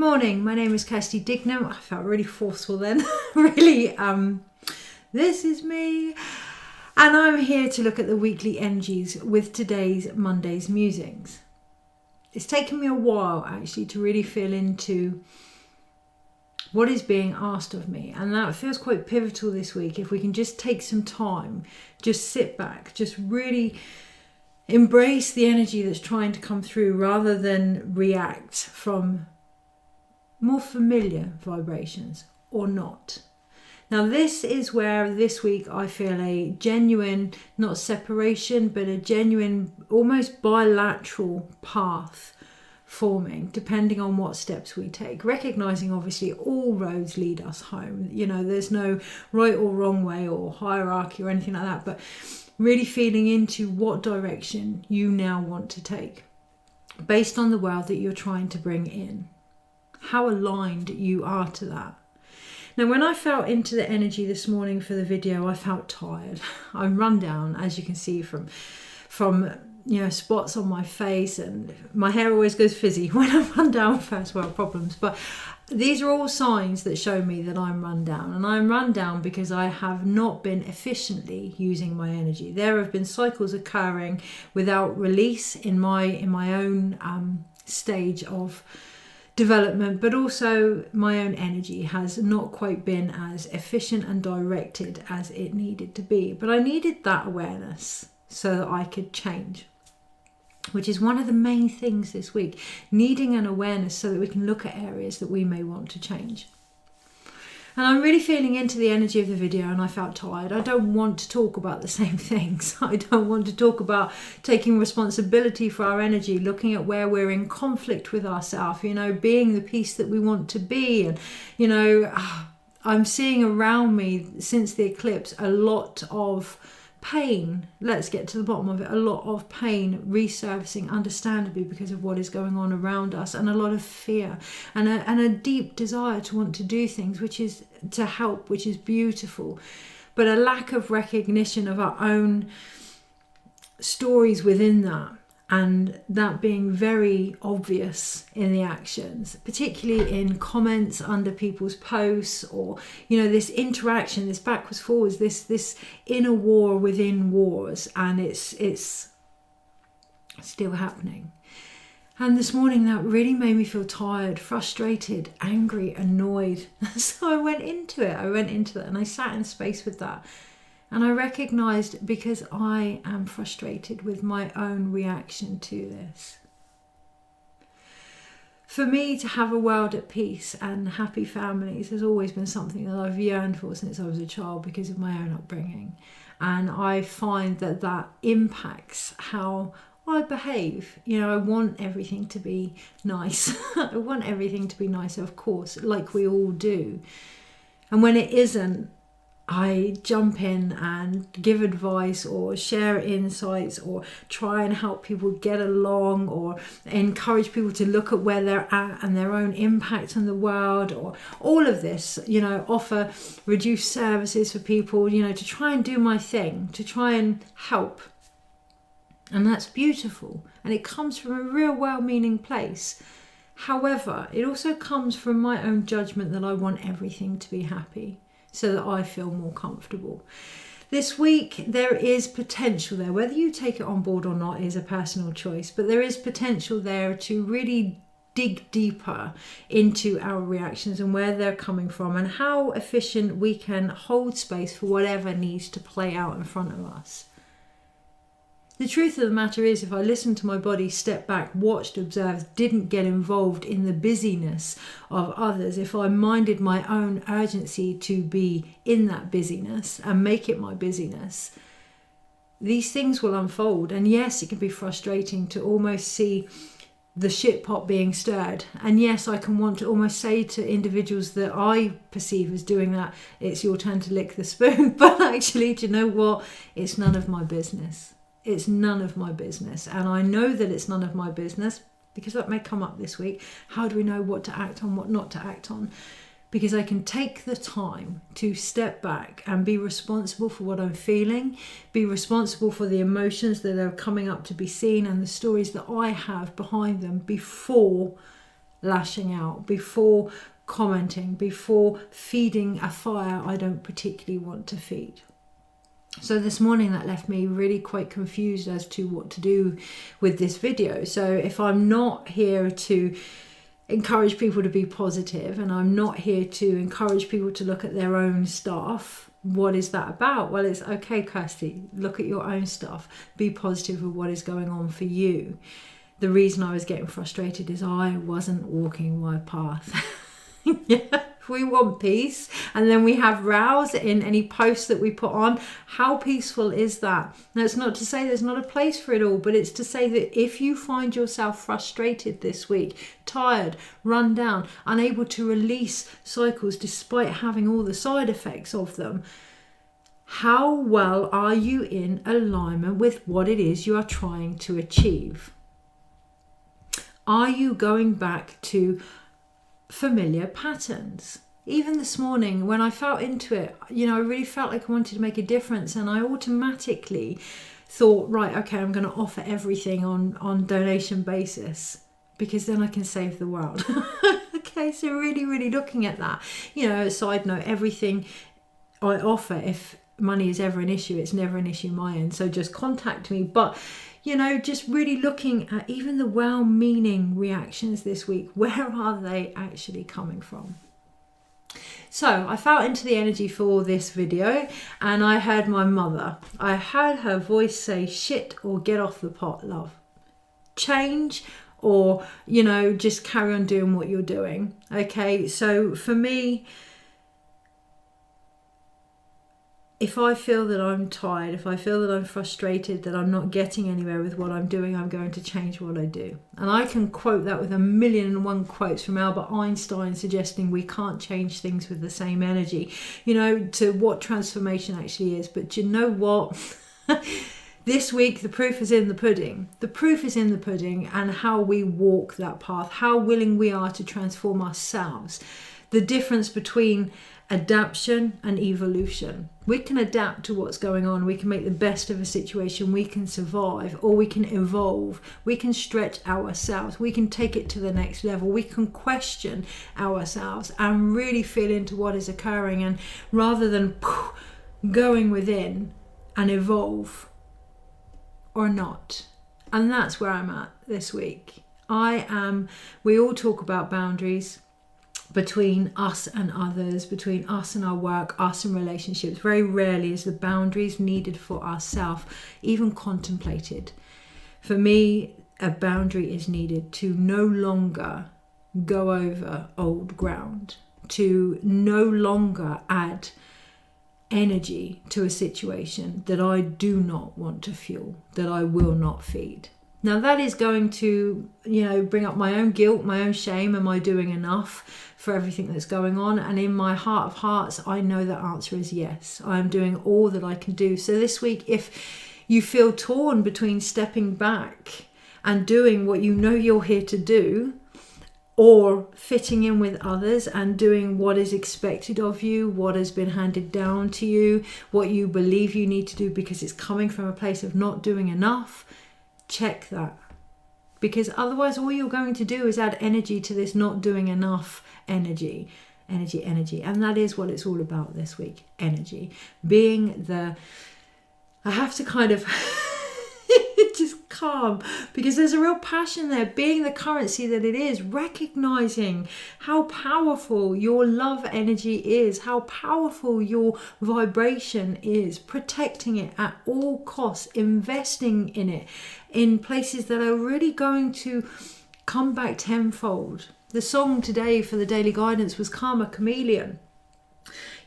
morning, my name is Kirsty Dignam. I felt really forceful then, really. This is me. And I'm here to look at the weekly energies with today's Monday's Musings. It's taken me a while actually to really feel into what is being asked of me. And that feels quite pivotal this week. If we can just take some time, just sit back, just really embrace the energy that's trying to come through rather than react from more familiar vibrations or not. Now this is where this week I feel a genuine, not separation, but a genuine, almost bilateral path forming, depending on what steps we take. Recognizing obviously all roads lead us home. You know, there's no right or wrong way or hierarchy or anything like that, but really feeling into what direction you now want to take based on the world that you're trying to bring in. How aligned you are to that. Now, when I felt into the energy this morning for the video, I felt tired. I'm run down, as you can see from spots on my face, and my hair always goes fizzy when I run down first world problems. But these are all signs that show me that I'm run down, and I'm run down because I have not been efficiently using my energy. There have been cycles occurring without release in my own stage of development, but also my own energy has not quite been as efficient and directed as it needed to be. But I needed that awareness so that I could change, which is one of the main things this week, needing an awareness so that we can look at areas that we may want to change. And I'm really feeling into the energy of the video, and I felt tired. I don't want to talk about the same things. I don't want to talk about taking responsibility for our energy, looking at where we're in conflict with ourselves, being the peace that we want to be. And, I'm seeing around me since the eclipse a lot of pain. Let's get to the bottom of it. A lot of pain resurfacing, understandably, because of what is going on around us, and a lot of fear and a deep desire to want to do things, which is to help, which is beautiful, but a lack of recognition of our own stories within that, and that being very obvious in the actions, particularly in comments under people's posts, or this interaction, this backwards forwards, this inner war within wars, and it's still happening. And this morning that really made me feel tired, frustrated, angry, annoyed. So I went into it and I sat in space with that. And I recognised, because I am frustrated with my own reaction to this. For me to have a world at peace and happy families has always been something that I've yearned for since I was a child because of my own upbringing. And I find that impacts how I behave. I want everything to be nice. I want everything to be nice, of course, like we all do. And when it isn't, I jump in and give advice or share insights or try and help people get along, or encourage people to look at where they're at and their own impact on the world, or all of this, offer reduced services for people, to try and do my thing, to try and help. And that's beautiful. And it comes from a real well-meaning place. However, it also comes from my own judgment that I want everything to be happy, so that I feel more comfortable. This week, there is potential there. Whether you take it on board or not is a personal choice, but there is potential there to really dig deeper into our reactions and where they're coming from, and how efficient we can hold space for whatever needs to play out in front of us. The truth of the matter is, if I listened to my body, stepped back, watched, observed, didn't get involved in the busyness of others, if I minded my own urgency to be in that busyness and make it my busyness, these things will unfold. And yes, it can be frustrating to almost see the shit pot being stirred. And yes, I can want to almost say to individuals that I perceive as doing that, it's your turn to lick the spoon. But actually, do you know what? It's none of my business. It's none of my business. And I know that it's none of my business because that may come up this week. How do we know what to act on, what not to act on? because I can take the time to step back and be responsible for what I'm feeling, be responsible for the emotions that are coming up to be seen and the stories that I have behind them before lashing out, before commenting, before feeding a fire I don't particularly want to feed. So this morning that left me really quite confused as to what to do with this video. So if I'm not here to encourage people to be positive, and I'm not here to encourage people to look at their own stuff, what is that about? Well, it's okay, Kirsty, look at your own stuff, be positive with what is going on for you. The reason I was getting frustrated is I wasn't walking my path. Yeah, we want peace, and then we have rows in any posts that we put on. How peaceful is that? Now, it's not to say there's not a place for it all, but it's to say that if you find yourself frustrated this week, tired, run down, unable to release cycles despite having all the side effects of them, how well are you in alignment with what it is you are trying to achieve? Are you going back to familiar patterns? Even this morning when I felt into it, I really felt like I wanted to make a difference, and I automatically thought, right, okay, I'm going to offer everything on donation basis, because then I can save the world. Okay, so really looking at that, a side note, everything I offer, if money is ever an issue, it's never an issue my end, so just contact me. But just really looking at even the well-meaning reactions this week. Where are they actually coming from? So I felt into the energy for this video, and I heard my mother. I heard her voice say, shit or get off the pot, love. Change or, just carry on doing what you're doing. Okay, so for me, if I feel that I'm tired, if I feel that I'm frustrated, that I'm not getting anywhere with what I'm doing, I'm going to change what I do. And I can quote that with 1,000,001 quotes from Albert Einstein suggesting we can't change things with the same energy, to what transformation actually is. But you know what? This week, the proof is in the pudding. The proof is in the pudding, and how we walk that path, how willing we are to transform ourselves. The difference between adaption and evolution. We can adapt to what's going on. We can make the best of a situation. We can survive, or we can evolve. We can stretch ourselves. We can take it to the next level. We can question ourselves and really feel into what is occurring, and rather than going within and evolve or not. And that's where I'm at this week. We all talk about boundaries between us and others, between us and our work, us and relationships. Very rarely is the boundaries needed for ourselves even contemplated. For me, a boundary is needed to no longer go over old ground, to no longer add energy to a situation that I do not want to fuel, that I will not feed. Now that is going to, bring up my own guilt, my own shame. Am I doing enough for everything that's going on? And in my heart of hearts, I know the answer is yes. I am doing all that I can do. So this week, if you feel torn between stepping back and doing what you know you're here to do, or fitting in with others and doing what is expected of you, what has been handed down to you, what you believe you need to do because it's coming from a place of not doing enough, check that. Because otherwise all you're going to do is add energy to this not doing enough energy. And that is what it's all about this week. Energy. I have to kind of just calm, because there's a real passion there, being the currency that it is, recognizing how powerful your love energy is, how powerful your vibration is, protecting it at all costs, investing in it in places that are really going to come back tenfold. The song today for the daily guidance was Karma Chameleon.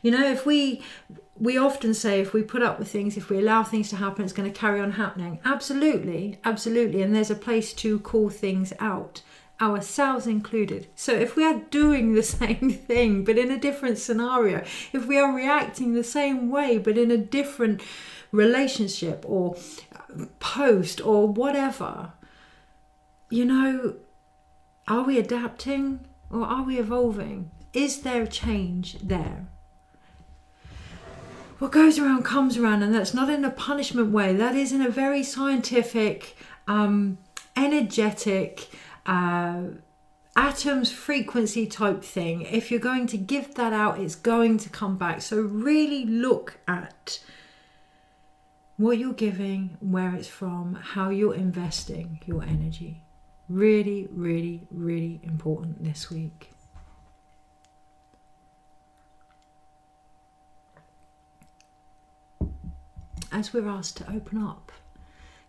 If we often say if we put up with things, if we allow things to happen, it's going to carry on happening. Absolutely. And there's a place to call things out, ourselves included. So if we are doing the same thing, but in a different scenario, if we are reacting the same way, but in a different relationship or post or whatever, are we adapting or are we evolving? Is there a change there? What goes around comes around, and that's not in a punishment way. That is in a very scientific, energetic, atoms frequency type thing. If you're going to give that out, it's going to come back. So really look at what you're giving, where it's from, how you're investing your energy. Really, really, really important this week. As we're asked to open up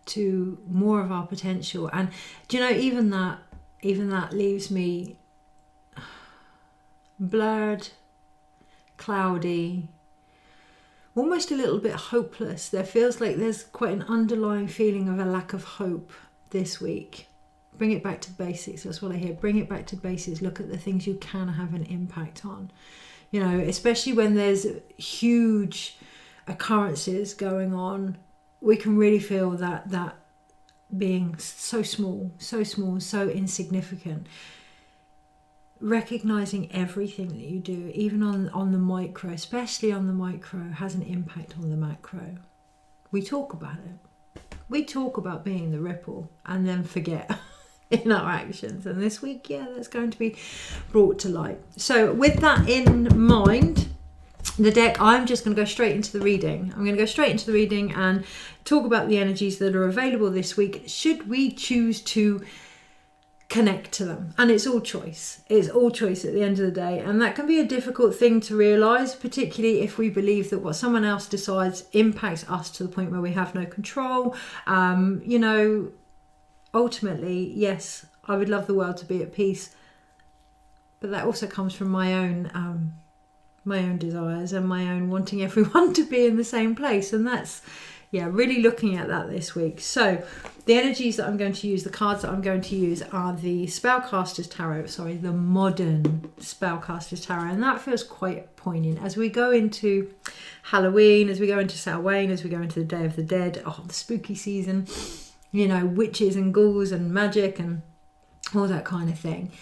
to more of our potential. And do you know, even that leaves me blurred, cloudy, almost a little bit hopeless. There feels like there's quite an underlying feeling of a lack of hope this week. Bring it back to basics. That's what I hear. Bring it back to basics. Look at the things you can have an impact on. You know, especially when there's huge occurrences going on, we can really feel that being so small, so insignificant. Recognizing everything that you do, even on the micro, especially on the micro, has an impact on the macro. We talk about it. We talk about being the ripple and then forget in our actions. And this week, that's going to be brought to light. So with that in mind, the deck, I'm just going to go straight into the reading. I'm going to go straight into the reading and talk about the energies that are available this week, should we choose to connect to them. And it's all choice. It's all choice at the end of the day. And that can be a difficult thing to realise, particularly if we believe that what someone else decides impacts us to the point where we have no control. Ultimately, yes, I would love the world to be at peace. But that also comes from my own desires and my own wanting everyone to be in the same place. And that's, really looking at that this week. So the energies that I'm going to use, the cards that I'm going to use are the Spellcaster's Tarot, the modern Spellcaster's Tarot. And that feels quite poignant as we go into Halloween, as we go into Samhain, as we go into the Day of the Dead, the spooky season, witches and ghouls and magic and all that kind of thing.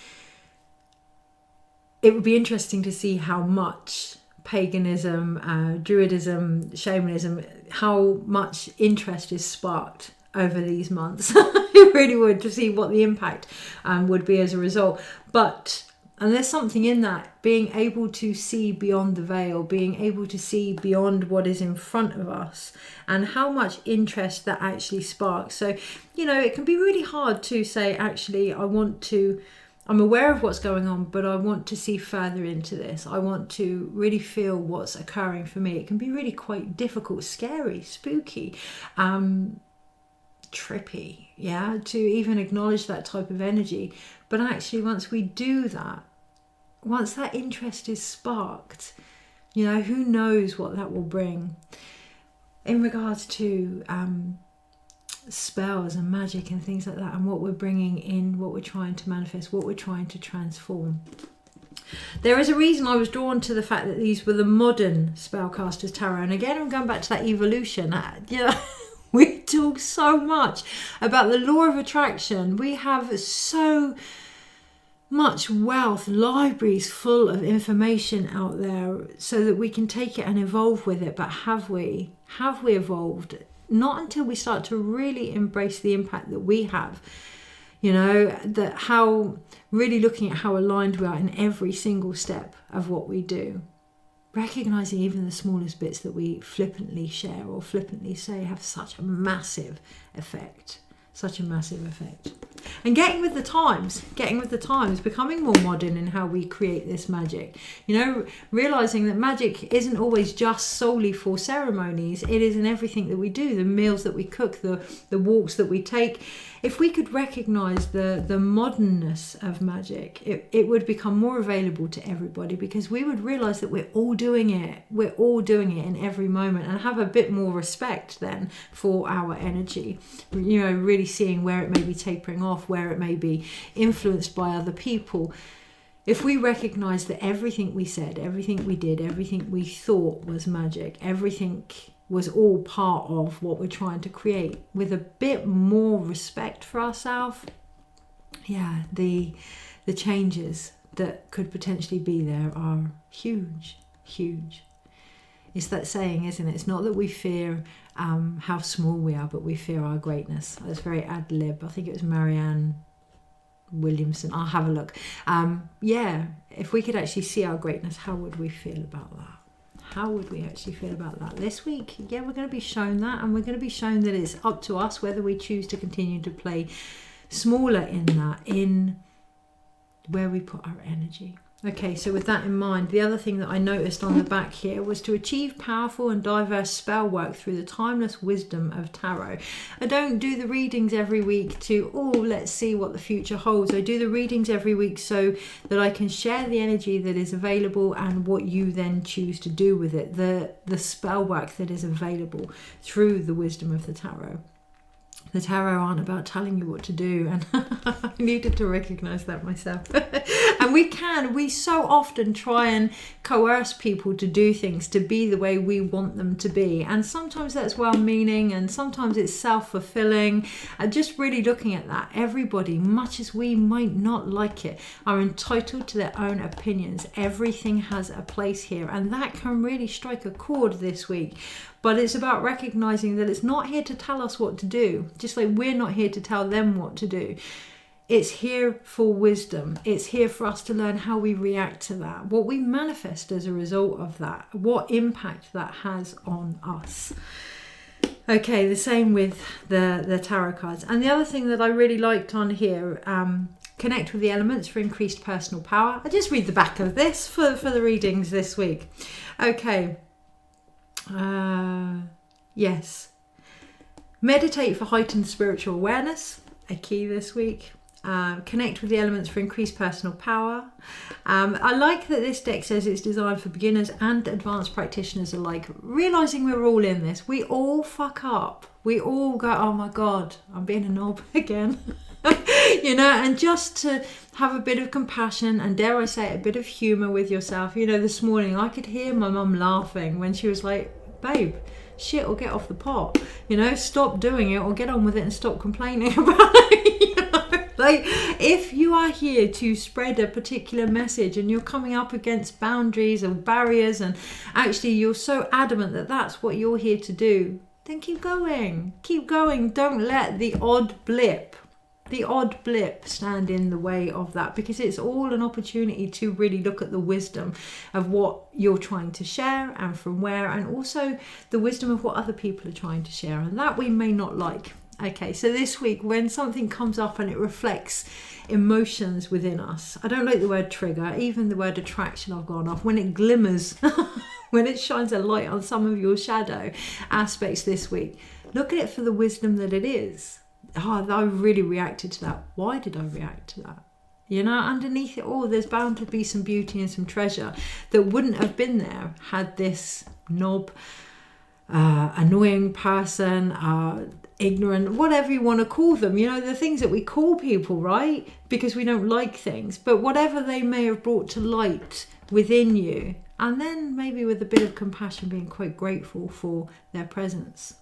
It would be interesting to see how much paganism, druidism, shamanism, how much interest is sparked over these months. It really would, to see what the impact would be as a result. And there's something in that, being able to see beyond the veil, being able to see beyond what is in front of us, and how much interest that actually sparks. So, it can be really hard to say, actually, I'm aware of what's going on, but I want to see further into this. I want to really feel what's occurring for me. It can be really quite difficult, scary, spooky, trippy, to even acknowledge that type of energy. But actually, once we do that, once that interest is sparked, who knows what that will bring. In regards to spells and magic and things like that, and what we're bringing in, what we're trying to manifest, what we're trying to transform. There is a reason I was drawn to the fact that these were the modern Spellcaster's Tarot. And again, I'm going back to that evolution. We talk so much about the law of attraction. We have so much wealth, libraries full of information out there so that we can take it and evolve with it. But have we evolved? Not until we start to really embrace the impact that we have, that how really looking at how aligned we are in every single step of what we do. Recognizing even the smallest bits that we flippantly share or flippantly say have such a massive effect. And getting with the times, becoming more modern in how we create this magic. Realizing that magic isn't always just solely for ceremonies. It is in everything that we do, the meals that we cook, the walks that we take. If we could recognize the modernness of magic, it would become more available to everybody, because we would realize that we're all doing it in every moment, and have a bit more respect then for our energy. Really seeing where it may be tapering off, where it may be influenced by other people. If we recognize that everything we said, everything we did, everything we thought was magic, everything was all part of what we're trying to create, with a bit more respect for ourselves, the changes that could potentially be there are huge. It's that saying, isn't it? It's not that we fear how small we are, but we fear our greatness. That's very ad lib. I think it was Marianne Williamson. I'll have a look. If we could actually see our greatness, how would we feel about that? How would we actually feel about that this week? Yeah, we're going to be shown that, and we're going to be shown that it's up to us whether we choose to continue to play smaller in that, in where we put our energy. Okay, so with that in mind, the other thing that I noticed on the back here was to achieve powerful and diverse spell work through the timeless wisdom of tarot. I don't do the readings every week to, let's see what the future holds. I do the readings every week so that I can share the energy that is available and what you then choose to do with it, the spell work that is available through the wisdom of the tarot. The tarot aren't about telling you what to do, and I needed to recognize that myself. And we so often try and coerce people to do things, to be the way we want them to be. And sometimes that's well-meaning, and sometimes it's self-fulfilling. And just really looking at that, everybody, much as we might not like it, are entitled to their own opinions. Everything has a place here, and that can really strike a chord this week. But it's about recognizing that it's not here to tell us what to do, just like we're not here to tell them what to do. It's here for wisdom. It's here for us to learn how we react to that, what we manifest as a result of that, what impact that has on us. Okay, the same with the tarot cards. And the other thing that I really liked on here, connect with the elements for increased personal power. I just read the back of this for the readings this week. Okay. Yes. Meditate for heightened spiritual awareness, a key this week. Connect with the elements for increased personal power. I like that this deck says it's designed for beginners and advanced practitioners alike. Realizing we're all in this, we all fuck up. We all go, oh my God, I'm being a knob again. And just to have a bit of compassion and, dare I say it, a bit of humour with yourself. This morning I could hear my mum laughing when she was like, babe, shit, or get off the pot. Stop doing it or get on with it and stop complaining about it. Like, if you are here to spread a particular message and you're coming up against boundaries and barriers, and actually you're so adamant that that's what you're here to do, then keep going. Don't let the odd blip stand in the way of that, because it's all an opportunity to really look at the wisdom of what you're trying to share and from where, and also the wisdom of what other people are trying to share, and that we may not like. Okay, so this week, when something comes up and it reflects emotions within us, I don't like the word trigger, even the word attraction I've gone off, when it glimmers, when it shines a light on some of your shadow aspects this week, look at it for the wisdom that it is. I really reacted to that. Why did I react to that? Underneath it all, there's bound to be some beauty and some treasure that wouldn't have been there had this knob, annoying person, ignorant, whatever you want to call them, the things that we call people, right? Because we don't like things, but whatever they may have brought to light within you, and then maybe with a bit of compassion, being quite grateful for their presence.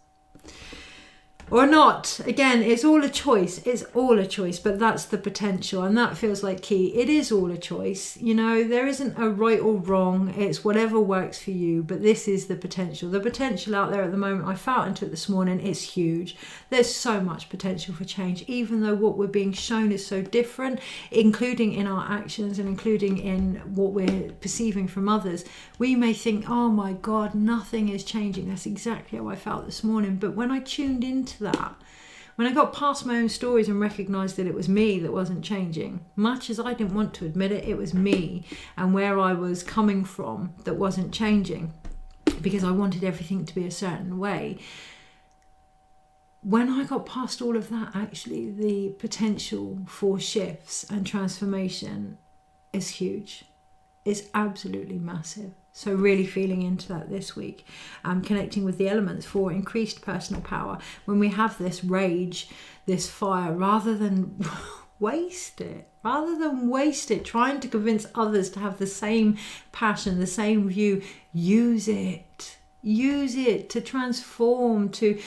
Or not. Again, it's all a choice, but that's the potential, and that feels like key. It is all a choice. There isn't a right or wrong. It's whatever works for you, but this is the potential. The potential out there at the moment, I felt into it this morning, it's huge. There's so much potential for change, even though what we're being shown is so different, including in our actions and including in what we're perceiving from others. We may think, oh my God, nothing is changing. That's exactly how I felt this morning. But when I tuned into that, when I got past my own stories and recognized that it was me that wasn't changing, much as I didn't want to admit it, it was me and where I was coming from that wasn't changing, because I wanted everything to be a certain way. When I got past all of that, actually the potential for shifts and transformation is huge. It's absolutely massive. So really feeling into that this week, connecting with the elements for increased personal power. When we have this rage, this fire, rather than waste it, trying to convince others to have the same passion, the same view, use it to transform, to,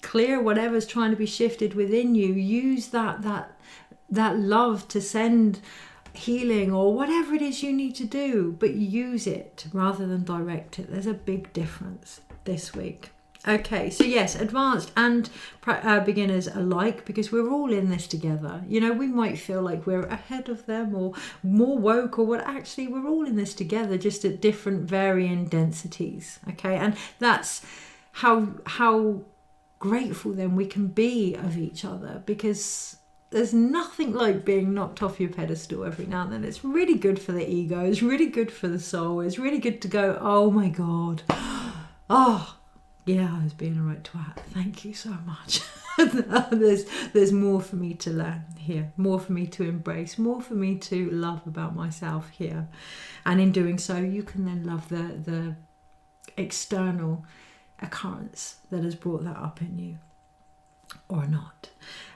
clear whatever's trying to be shifted within you. Use that love to send healing or whatever it is you need to do, but use it rather than direct it. There's a big difference this week. Okay, so yes, advanced and beginners alike, because we're all in this together. You know, we might feel like we're ahead of them or more woke, or what. Actually, we're all in this together, just at different varying densities. Okay, and that's how grateful then we can be of each other, because there's nothing like being knocked off your pedestal every now and then. It's really good for the ego. It's really good for the soul. It's really good to go, oh my God. Oh, yeah, I was being a right twat. Thank you so much. There's more for me to learn here, more for me to embrace, more for me to love about myself here. And in doing so, you can then love the external occurrence that has brought that up in you, or not.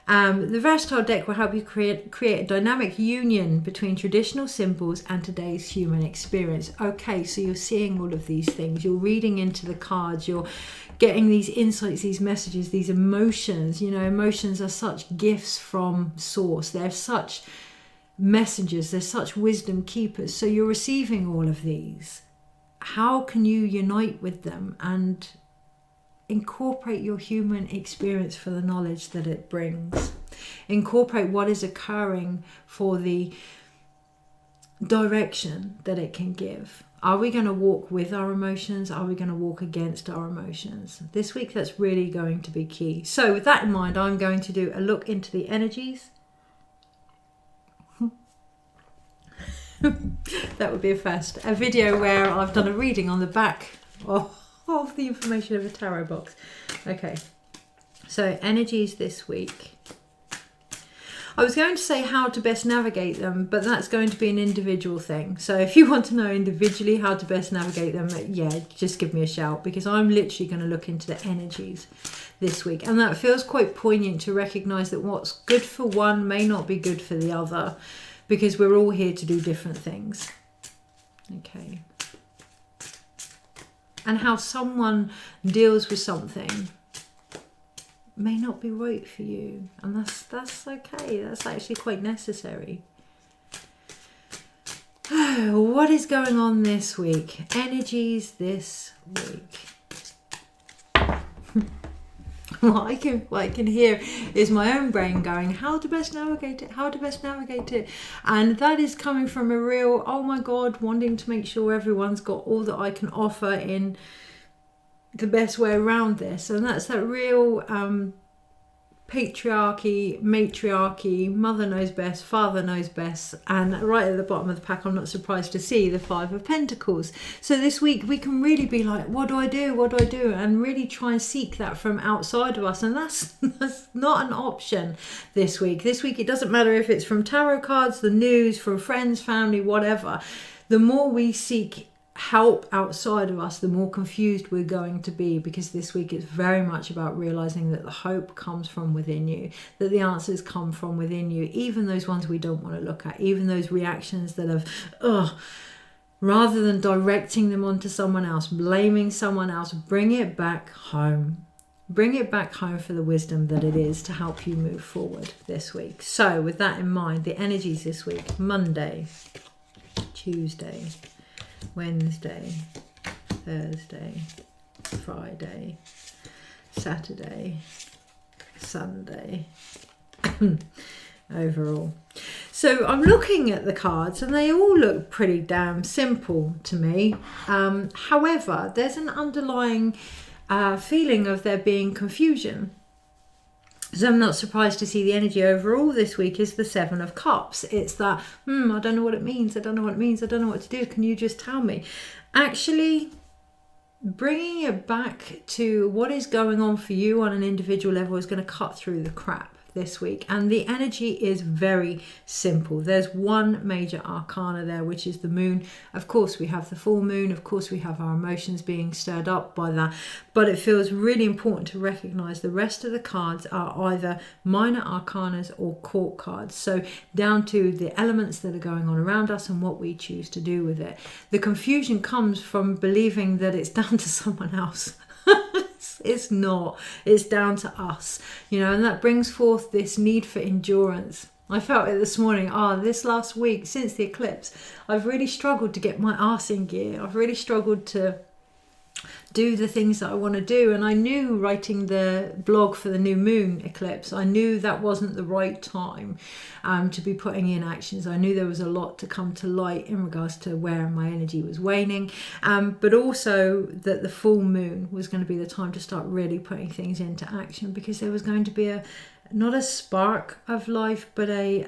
The versatile deck will help you create a dynamic union between traditional symbols and today's human experience. Okay, so you're seeing all of these things, you're reading into the cards, you're getting these insights, these messages, these emotions. You know, emotions are such gifts from source. They're such messengers, they're such wisdom keepers. So you're receiving all of these. How can you unite with them and incorporate your human experience for the knowledge that it brings? Incorporate what is occurring for the direction that it can give. Are we going to walk with our emotions? Are we going to walk against our emotions? This week, that's really going to be key. So with that in mind, I'm going to do a look into the energies. That would be a first. A video where I've done a reading on the back of the information of a tarot box. Okay, so energies this week. I was going to say how to best navigate them, but that's going to be an individual thing. So if you want to know individually how to best navigate them, yeah, just give me a shout, because I'm literally going to look into the energies this week. And that feels quite poignant to recognize that what's good for one may not be good for the other, because we're all here to do different things. Okay. And how someone deals with something may not be right for you, and that's okay. That's actually quite necessary. What is going on this week? Energies this week. What I can hear is my own brain going, how to best navigate it, how to best navigate it. And that is coming from a real, oh my God, wanting to make sure everyone's got all that I can offer in the best way around this. And that's that real patriarchy, matriarchy, mother knows best, father knows best. And right at the bottom of the pack, I'm not surprised to see the Five of Pentacles. So this week we can really be like, what do I do? What do I do? And really try and seek that from outside of us. And that's not an option this week. This week, it doesn't matter if it's from tarot cards, the news, from friends, family, whatever. The more we seek help outside of us, the more confused we're going to be, because this week is very much about realizing that the hope comes from within you, that the answers come from within you, even those ones we don't want to look at, even those reactions that have, rather than directing them onto someone else, blaming someone else, bring it back home. Bring it back home for the wisdom that it is to help you move forward this week. So with that in mind, the energies this week: Monday, Tuesday, Wednesday, Thursday, Friday, Saturday, Sunday, overall. So I'm looking at the cards and they all look pretty damn simple to me. However, there's an underlying feeling of there being confusion. So I'm not surprised to see the energy overall this week is the Seven of Cups. It's that, I don't know what it means. I don't know what it means. I don't know what to do. Can you just tell me? Actually, bringing it back to what is going on for you on an individual level is going to cut through the crap this week. And the energy is very simple. There's one major arcana there, which is the moon. Of course, we have the full moon. Of course, we have our emotions being stirred up by that. But it feels really important to recognize the rest of the cards are either minor arcanas or court cards. So down to the elements that are going on around us and what we choose to do with it. The confusion comes from believing that it's down to someone else. It's not. It's down to us, and that brings forth this need for endurance. I felt it this morning. This last week since the eclipse, I've really struggled to get my arse in gear. I've really struggled to do the things that I want to do. And I knew writing the blog for the new moon eclipse, I knew that wasn't the right time to be putting in actions. I knew there was a lot to come to light in regards to where my energy was waning, but also that the full moon was going to be the time to start really putting things into action, because there was going to be not a spark of life, but a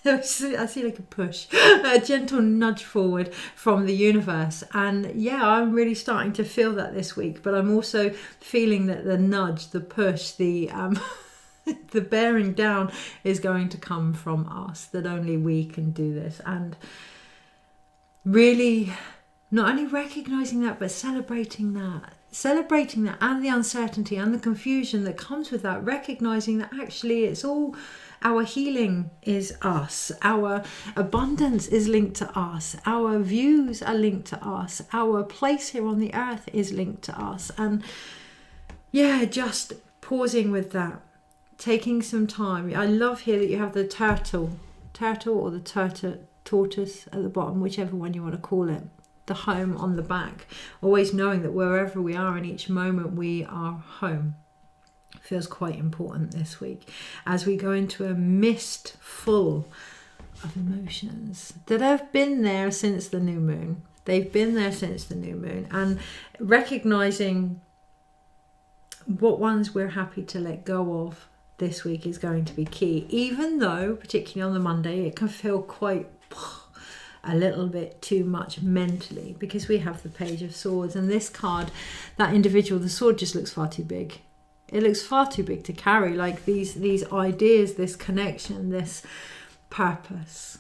I see like a push, a gentle nudge forward from the universe. And yeah, I'm really starting to feel that this week, but I'm also feeling that the nudge, the push, the the bearing down is going to come from us, that only we can do this. And really not only recognizing that, but celebrating that and the uncertainty and the confusion that comes with that, recognizing that actually it's all, our healing is us, our abundance is linked to us, our views are linked to us, our place here on the earth is linked to us. And yeah, just pausing with that, taking some time. I love here that you have the turtle or the tortoise at the bottom, whichever one you want to call it, the home on the back, always knowing that wherever we are in each moment, we are home. Feels quite important this week as we go into a mist full of emotions that have been there since the new moon. They've been there since the new moon, and recognizing what ones we're happy to let go of this week is going to be key, even though particularly on the Monday it can feel quite a little bit too much mentally, because we have the Page of Swords, and this card, that individual, the sword just looks far too big. It looks far too big to carry. Like these ideas, this connection, this purpose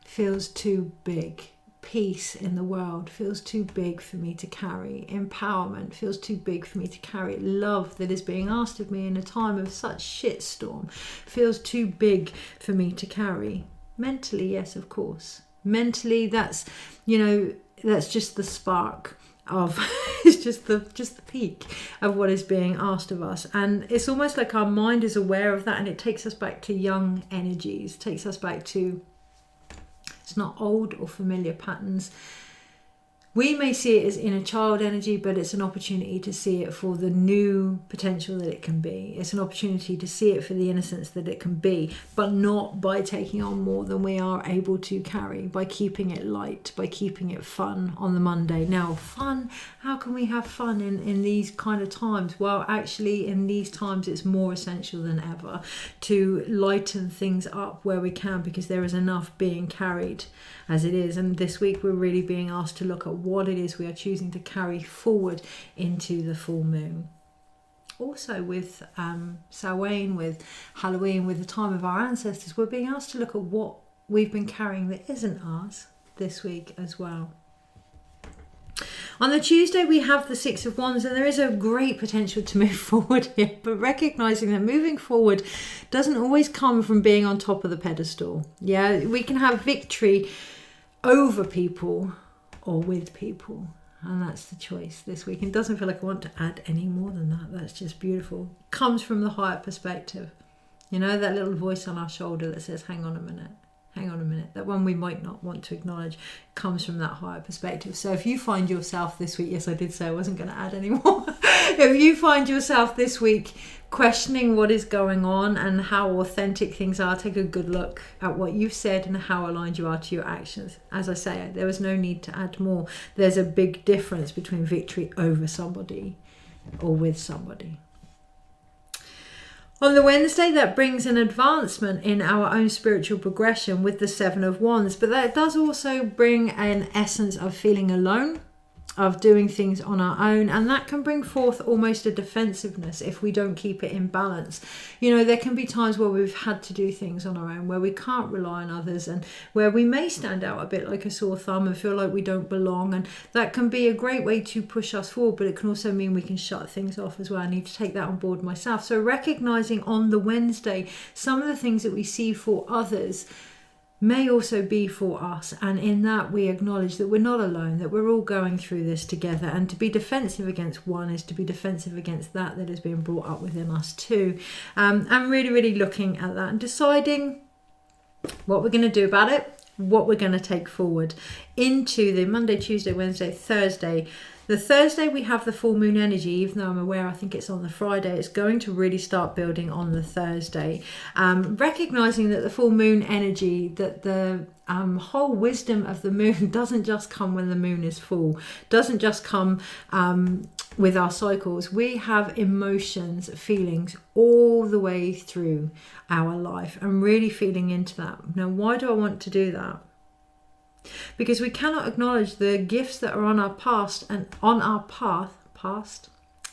feels too big. Peace in the world feels too big for me to carry. Empowerment feels too big for me to carry. Love that is being asked of me in a time of such shitstorm feels too big for me to carry. Mentally, yes, of course. Mentally, that's just the spark of it's just the peak of what is being asked of us. And it's almost like our mind is aware of that, and it takes us back to young energies, takes us back to, it's not old or familiar patterns. We may see it as inner child energy, but it's an opportunity to see it for the new potential that it can be. It's an opportunity to see it for the innocence that it can be, but not by taking on more than we are able to carry, by keeping it light, by keeping it fun on the Monday. Now, fun, how can we have fun in these kind of times? Well, actually, in these times, it's more essential than ever to lighten things up where we can, because there is enough being carried as it is. And this week, we're really being asked to look at what it is we are choosing to carry forward into the full moon. Also with Samhain, with Halloween, with the time of our ancestors, we're being asked to look at what we've been carrying that isn't ours this week as well. On the Tuesday, we have the Six of Wands, and there is a great potential to move forward here, but recognizing that moving forward doesn't always come from being on top of the pedestal. Yeah, we can have victory over people or with people, and that's the choice this week. It doesn't feel like I want to add any more than that. That's just beautiful. Comes from the higher perspective, that little voice on our shoulder that says hang on a minute, that one we might not want to acknowledge, comes from that higher perspective. So if you find yourself this week, yes, I did say I wasn't going to add any more. If you find yourself this week questioning what is going on and how authentic things are, take a good look at what you've said and how aligned you are to your actions. As I say, there was no need to add more. There's a big difference between victory over somebody or with somebody. On the Wednesday, that brings an advancement in our own spiritual progression with the Seven of Wands, but that does also bring an essence of feeling alone, of doing things on our own, and that can bring forth almost a defensiveness if we don't keep it in balance. There can be times where we've had to do things on our own, where we can't rely on others, and where we may stand out a bit like a sore thumb and feel like we don't belong, and that can be a great way to push us forward, but it can also mean we can shut things off as well. I need to take that on board myself. So recognizing on the Wednesday some of the things that we see for others may also be for us, and in that we acknowledge that we're not alone, that we're all going through this together, and to be defensive against one is to be defensive against that is being brought up within us too. I'm really looking at that and deciding what we're going to do about it, what we're going to take forward into the Monday, Tuesday, Wednesday, Thursday The Thursday we have the full moon energy, even though I'm aware I think it's on the Friday, it's going to really start building on the Thursday. Recognizing that the full moon energy, that the whole wisdom of the moon doesn't just come when the moon is full, doesn't just come with our cycles. We have emotions, feelings all the way through our life, and really feeling into that. Now, why do I want to do that? Because we cannot acknowledge the gifts that are on our past and on our path,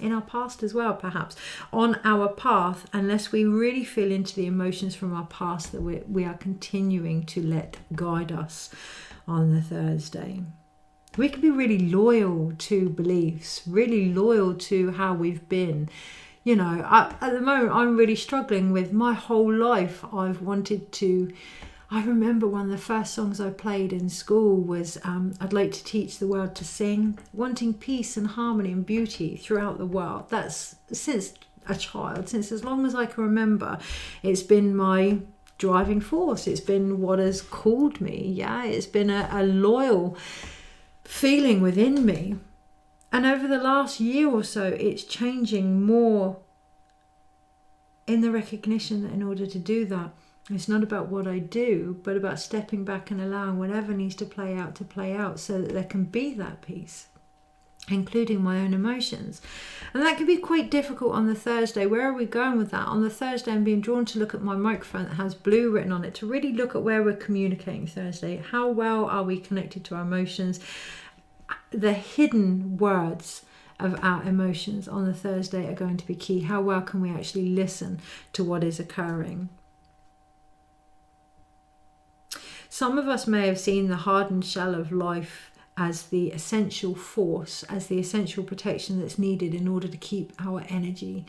in our past as well, perhaps, on our path, unless we really feel into the emotions from our past that we are continuing to let guide us on the Thursday. We can be really loyal to beliefs, really loyal to how we've been. You know, at the moment, I'm really struggling with my whole life. I remember one of the first songs I played in school was I'd like to teach the world to sing, wanting peace and harmony and beauty throughout the world. That's since a child, since as long as I can remember. It's been my driving force. It's been what has called me. Yeah, it's been a loyal feeling within me. And over the last year or so, it's changing more in the recognition that in order to do that, it's not about what I do, but about stepping back and allowing whatever needs to play out so that there can be that peace, including my own emotions. And that can be quite difficult on the Thursday. Where are we going with that? On the Thursday, I'm being drawn to look at my microphone that has blue written on it, to really look at where we're communicating Thursday. How well are we connected to our emotions? The hidden words of our emotions on the Thursday are going to be key. How well can we actually listen to what is occurring? Some of us may have seen the hardened shell of life as the essential force, as the essential protection that's needed in order to keep our energy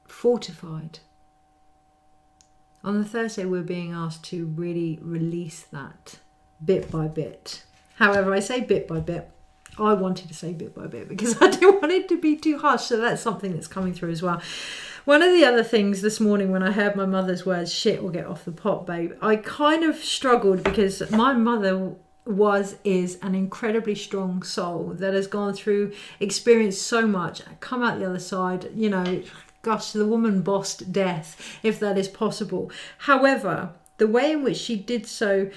fortified. On the Thursday, we're being asked to really release that bit by bit. However, I say bit by bit. I wanted to say bit by bit because I didn't want it to be too harsh. So that's something that's coming through as well. One of the other things this morning when I heard my mother's words, shit will get off the pot, babe, I kind of struggled because my mother is an incredibly strong soul that has gone through, experienced so much, come out the other side, you know, gosh, the woman bossed death, if that is possible. However, the way in which she did so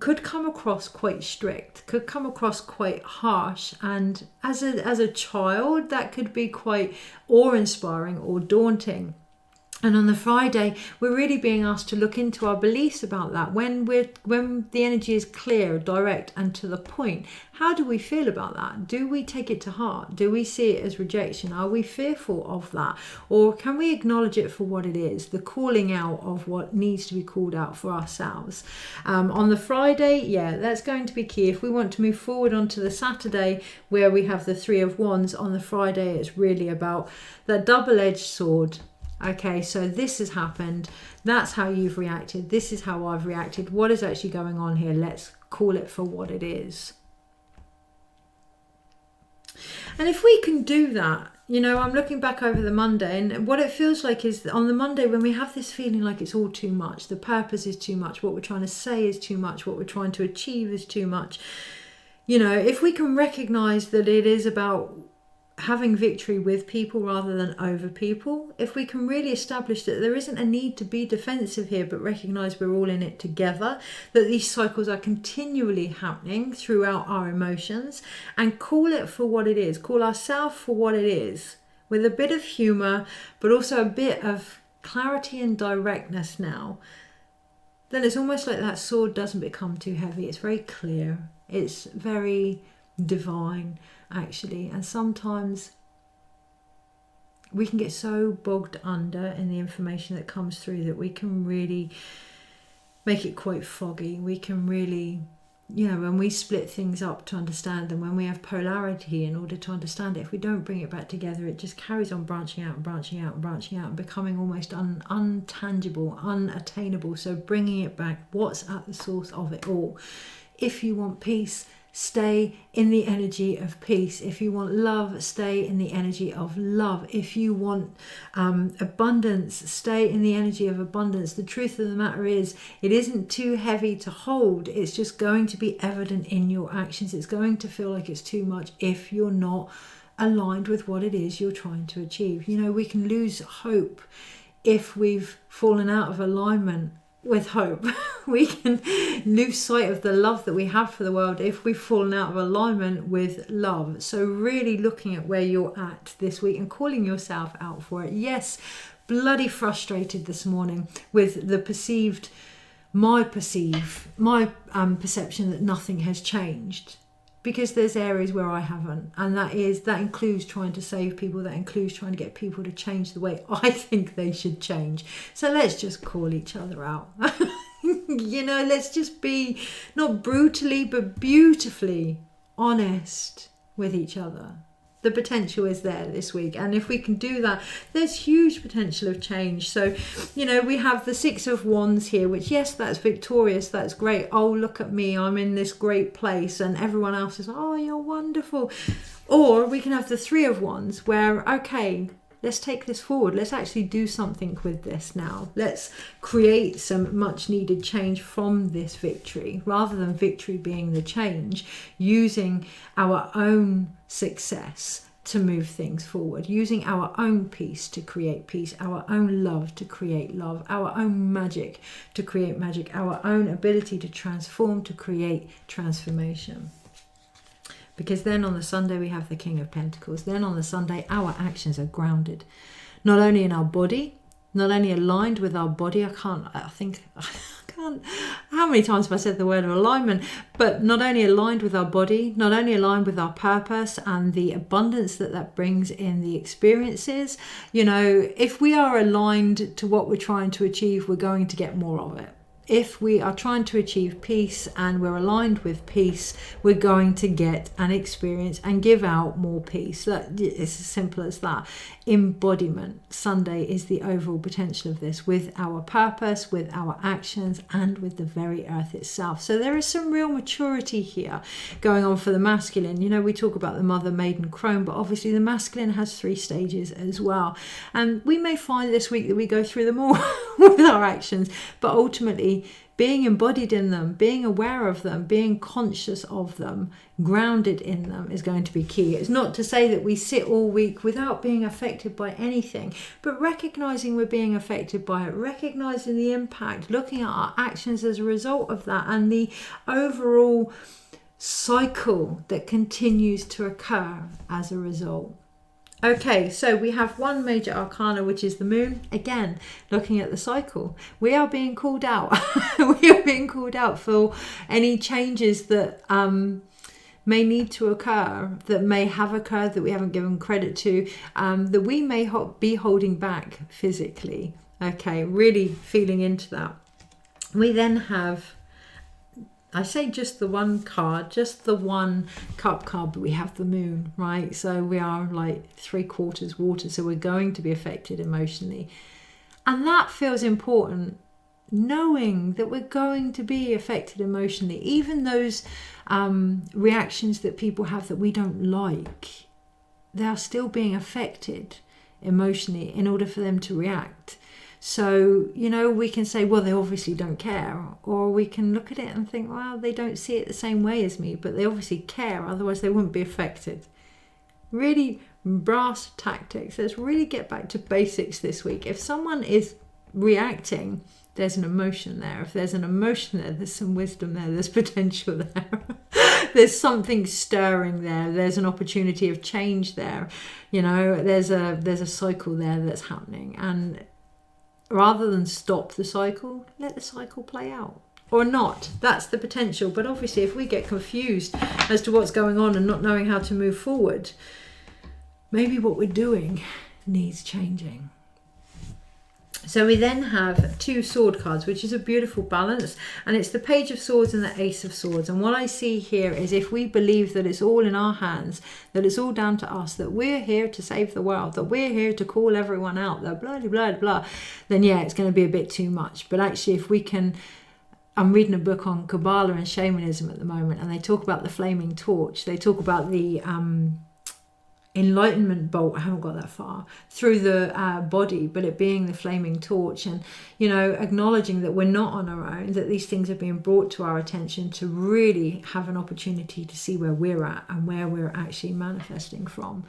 could come across quite strict, could come across quite harsh, and as a child that could be quite awe-inspiring or daunting. And on the Friday, we're really being asked to look into our beliefs about that. When the energy is clear, direct, and to the point, how do we feel about that? Do we take it to heart? Do we see it as rejection? Are we fearful of that? Or can we acknowledge it for what it is, the calling out of what needs to be called out for ourselves? On the Friday, yeah, that's going to be key. If we want to move forward onto the Saturday, where we have the Three of Wands, on the Friday, it's really about that double-edged sword. Okay, so this has happened. That's how you've reacted. This is how I've reacted. What is actually going on here? Let's call it for what it is. And if we can do that, you know, I'm looking back over the Monday, and what it feels like is on the Monday when we have this feeling like it's all too much, the purpose is too much, what we're trying to say is too much, what we're trying to achieve is too much. You know, if we can recognize that it is about having victory with people rather than over people, if we can really establish that there isn't a need to be defensive here, but recognize we're all in it together, that these cycles are continually happening throughout our emotions, and call it for what it is, call ourselves for what it is, with a bit of humor, but also a bit of clarity and directness now, then it's almost like that sword doesn't become too heavy. It's very clear. It's very divine, actually. And sometimes we can get so bogged under in the information that comes through that we can really make it quite foggy. We can really, you know, when we split things up to understand them, when we have polarity in order to understand it, if we don't bring it back together, it just carries on branching out and branching out and branching out and becoming almost untangible, unattainable. So bringing it back, what's at the source of it all? If you want peace, stay in the energy of peace. If you want love, stay in the energy of love. If you want abundance, stay in the energy of abundance. The truth of the matter is, it isn't too heavy to hold. It's just going to be evident in your actions. It's going to feel like it's too much if you're not aligned with what it is you're trying to achieve. You know, we can lose hope if we've fallen out of alignment with hope. We can lose sight of the love that we have for the world if we've fallen out of alignment with love. So really looking at where you're at this week and calling yourself out for it. Yes, bloody frustrated this morning with the my perception that nothing has changed, because there's areas where I haven't, and that includes trying to save people, that includes trying to get people to change the way I think they should change. So let's just call each other out. You know, let's just be not brutally but beautifully honest with each other. The potential is there this week, and if we can do that, there's huge potential of change. So, you know, we have the Six of Wands here, which, yes, that's victorious, that's great. Oh, look at me, I'm in this great place, and everyone else is, oh, you're wonderful. Or we can have the Three of Wands, where, okay, let's take this forward. Let's actually do something with this now. Let's create some much needed change from this victory, rather than victory being the change, using our own success to move things forward, using our own peace to create peace, our own love to create love, our own magic to create magic, our own ability to transform to create transformation. Because then on the Sunday we have the King of Pentacles. Then on the Sunday our actions are grounded, not only in our body, not only aligned with our body. How many times have I said the word of alignment? But not only aligned with our body, not only aligned with our purpose and the abundance that brings in the experiences. You know, if we are aligned to what we're trying to achieve, we're going to get more of it. If we are trying to achieve peace and we're aligned with peace, we're going to get and experience and give out more peace. It's as simple as that. Embodiment Sunday is the overall potential of this, with our purpose, with our actions, and with the very earth itself. So there is some real maturity here going on for the masculine. You know, we talk about the mother, maiden, crone, but obviously the masculine has 3 stages as well. And we may find this week that we go through them all with our actions, but ultimately being embodied in them, being aware of them, being conscious of them, grounded in them is going to be key. It's not to say that we sit all week without being affected by anything, but recognizing we're being affected by it, recognizing the impact, looking at our actions as a result of that, and the overall cycle that continues to occur as a result. Okay, so we have one major arcana, which is the moon. Again, looking at the cycle, we are being called out. We are being called out for any changes that may need to occur, that may have occurred, that we haven't given credit to, that we may be holding back physically. Okay, really feeling into that. We then have, I say just the one card, just the one cup card, but we have the moon, right? So we are like 3/4 water, so we're going to be affected emotionally. And that feels important, knowing that we're going to be affected emotionally. Even those reactions that people have that we don't like, they are still being affected emotionally in order for them to react. So, you know, we can say, well, they obviously don't care. Or we can look at it and think, well, they don't see it the same way as me, but they obviously care, otherwise they wouldn't be affected. Really brass tactics. Let's really get back to basics this week. If someone is reacting, there's an emotion there. If there's an emotion there, there's some wisdom there, there's potential there. There's something stirring there. There's an opportunity of change there. You know, there's a cycle there that's happening. And rather than stop the cycle, let the cycle play out. Or not. That's the potential. But obviously, if we get confused as to what's going on and not knowing how to move forward, maybe what we're doing needs changing. So we then have 2 sword cards, which is a beautiful balance, and it's the Page of Swords and the Ace of Swords. And what I see here is, if we believe that it's all in our hands, that it's all down to us, that we're here to save the world, that we're here to call everyone out, that blah, blah, blah, blah, then yeah, it's going to be a bit too much. But actually, if we can I'm reading a book on Kabbalah and shamanism at the moment, and they talk about the flaming torch. They talk about the enlightenment bolt, I haven't got that far, through the body, but it being the flaming torch, and acknowledging that we're not on our own, that these things are being brought to our attention to really have an opportunity to see where we're at and where we're actually manifesting from.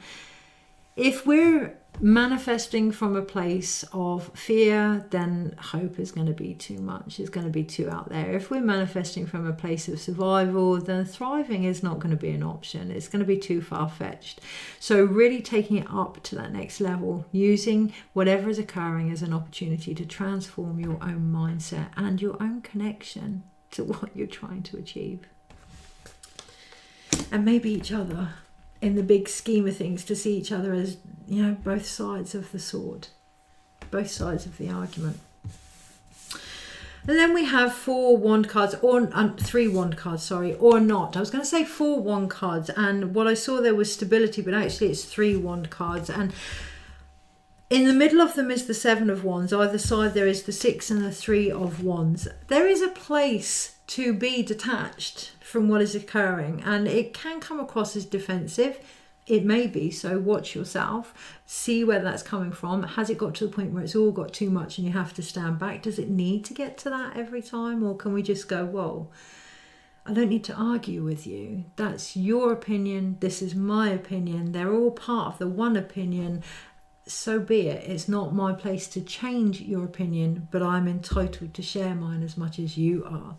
If we're manifesting from a place of fear, then hope is going to be too much. It's going to be too out there. If we're manifesting from a place of survival, then thriving is not going to be an option. It's going to be too far-fetched. So really taking it up to that next level, using whatever is occurring as an opportunity to transform your own mindset and your own connection to what you're trying to achieve. And maybe each other, in the big scheme of things, to see each other as, both sides of the sword, both sides of the argument. And then we have 4 wand cards, or 3 wand cards, or not. I was going to say 4 wand cards, and what I saw there was stability, but actually it's 3 wand cards. And in the middle of them is the 7 of wands. Either side there is the 6 and the 3 of wands. There is a place to be detached from what is occurring, and it can come across as defensive. It may be, so watch yourself, see where that's coming from. Has it got to the point where it's all got too much and you have to stand back? Does it need to get to that every time, or can we just go, whoa, I don't need to argue with you. That's your opinion, this is my opinion, they're all part of the one opinion. So be it. It's not my place to change your opinion, but I'm entitled to share mine as much as you are.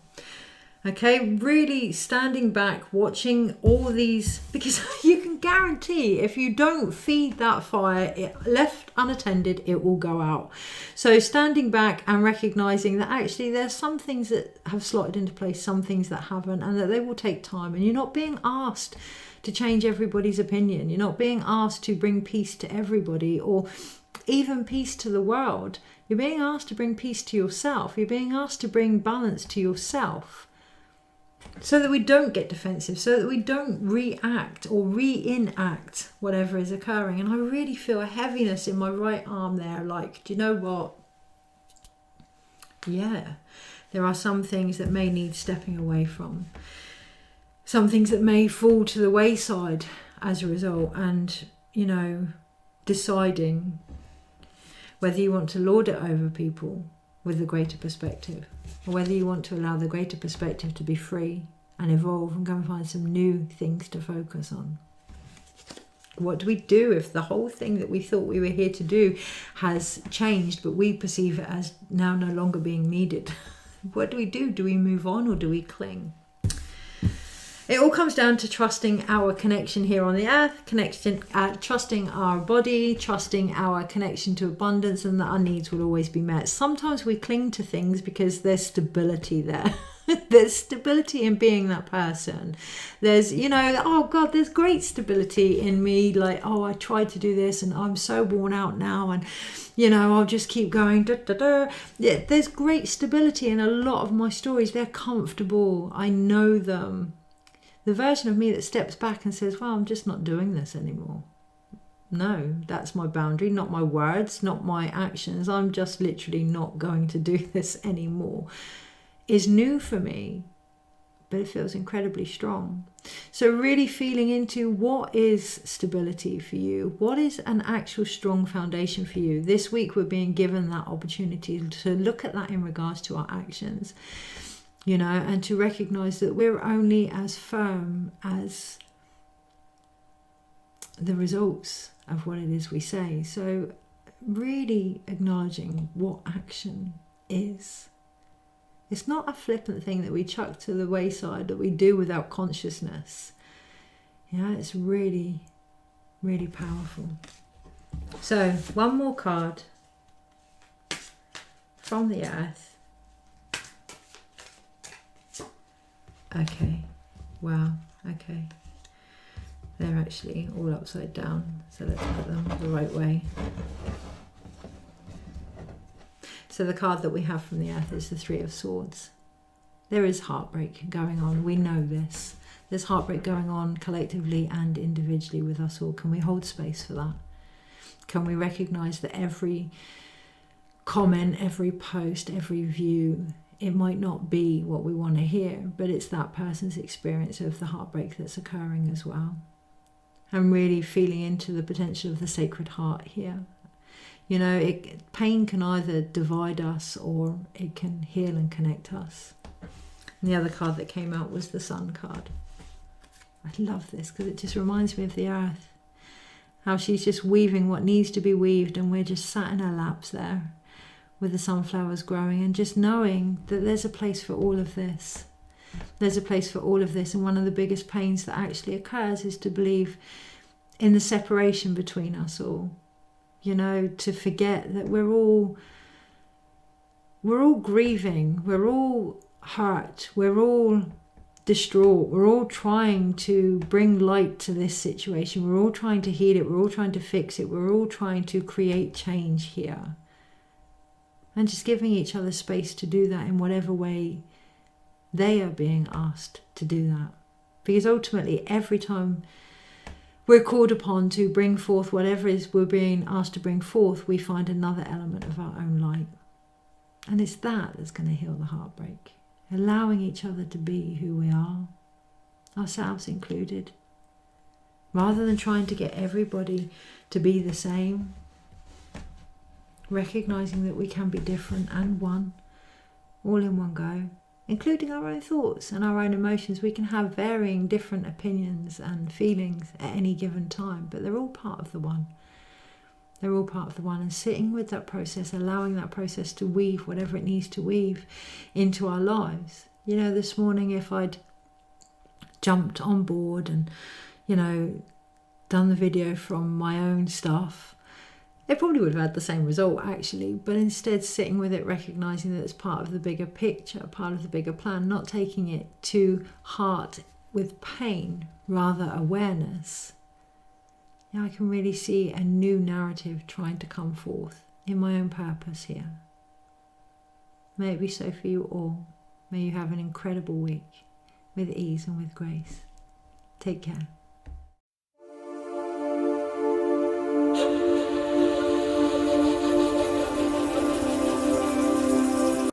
Okay, really standing back, watching all these, because you can guarantee if you don't feed that fire, left unattended, it will go out. So standing back and recognizing that actually there's some things that have slotted into place, some things that haven't, and that they will take time, and you're not being asked to change everybody's opinion. You're not being asked to bring peace to everybody, or even peace to the world. You're being asked to bring peace to yourself. You're being asked to bring balance to yourself, so that we don't get defensive, so that we don't react or re-enact whatever is occurring. And I really feel a heaviness in my right arm there, like, do you know what? Yeah, there are some things that may need stepping away from. Some things that may fall to the wayside as a result, and, deciding whether you want to lord it over people with the greater perspective, or whether you want to allow the greater perspective to be free and evolve and go and find some new things to focus on. What do we do if the whole thing that we thought we were here to do has changed, but we perceive it as now no longer being needed? What do we do? Do we move on, or do we cling? It all comes down to trusting our connection here on the earth, trusting our body, trusting our connection to abundance, and that our needs will always be met. Sometimes we cling to things because there's stability there. There's stability in being that person. There's, oh God, there's great stability in me. Like, oh, I tried to do this and I'm so worn out now, and, I'll just keep going. Yeah, there's great stability in a lot of my stories. They're comfortable. I know them. The version of me that steps back and says, well, I'm just not doing this anymore. No, that's my boundary, not my words, not my actions. I'm just literally not going to do this anymore. Is new for me, but it feels incredibly strong. So really feeling into what is stability for you? What is an actual strong foundation for you? This week we're being given that opportunity to look at that in regards to our actions. And to recognize that we're only as firm as the results of what it is we say. So really acknowledging what action is. It's not a flippant thing that we chuck to the wayside, that we do without consciousness. It's really, really powerful. So one more card from the earth. Okay, wow, okay. They're actually all upside down, so let's put them the right way. So the card that we have from the earth is the 3 of Swords. There is heartbreak going on, we know this. There's heartbreak going on collectively and individually with us all. Can we hold space for that? Can we recognise that every comment, every post, every view it might not be what we want to hear, but it's that person's experience of the heartbreak that's occurring as well. And really feeling into the potential of the Sacred Heart here. You know, pain can either divide us or it can heal and connect us. And the other card that came out was the Sun card. I love this because it just reminds me of the earth. How she's just weaving what needs to be weaved, and we're just sat in her laps there with the sunflowers growing, and just knowing that there's a place for all of this. There's a place for all of this, and one of the biggest pains that actually occurs is to believe in the separation between us all. You know, to forget that we're all grieving, we're all hurt, we're all distraught, we're all trying to bring light to this situation, we're all trying to heal it, we're all trying to fix it, we're all trying to create change here. And just giving each other space to do that in whatever way they are being asked to do that. Because ultimately, every time we're called upon to bring forth whatever it is we're being asked to bring forth, we find another element of our own light. And it's that that's going to heal the heartbreak. Allowing each other to be who we are, ourselves included. Rather than trying to get everybody to be the same, recognizing that we can be different and one, all in one go, including our own thoughts and our own emotions. We can have varying different opinions and feelings at any given time, but they're all part of the one. They're all part of the one, and sitting with that process, allowing that process to weave whatever it needs to weave into our lives. You know, this morning, if I'd jumped on board and, you know, done the video from my own stuff, it probably would have had the same result actually, but instead sitting with it, recognizing that it's part of the bigger picture, part of the bigger plan, not taking it to heart with pain, rather awareness. Now I can really see a new narrative trying to come forth in my own purpose here. May it be so for you all. May you have an incredible week with ease and with grace. Take care.